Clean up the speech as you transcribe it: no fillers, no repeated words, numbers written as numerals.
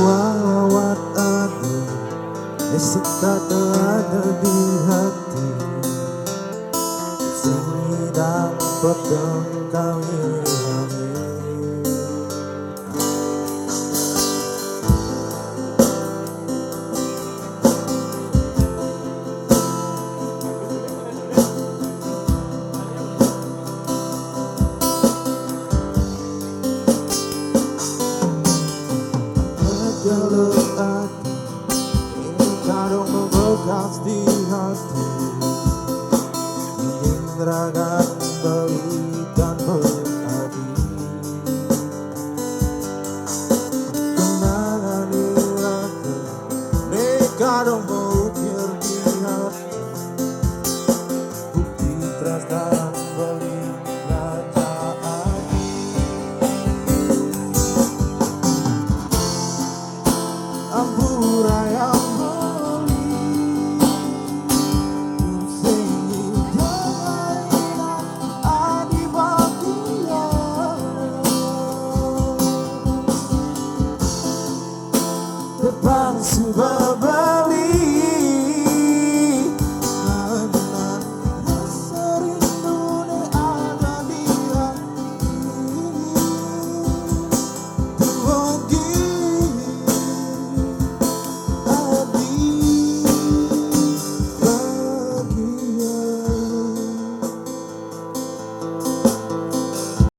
merawat aku, esok tak ada di hati. Sini dapat kami jalur hati, ini kadang membekas di hati. Ingin raga berikan berarti kenangan diraku, ini kadang mengukir di hati. Bukti perasaan beri rajaan. Ampura yang beli sini jangan adi batia depan sebab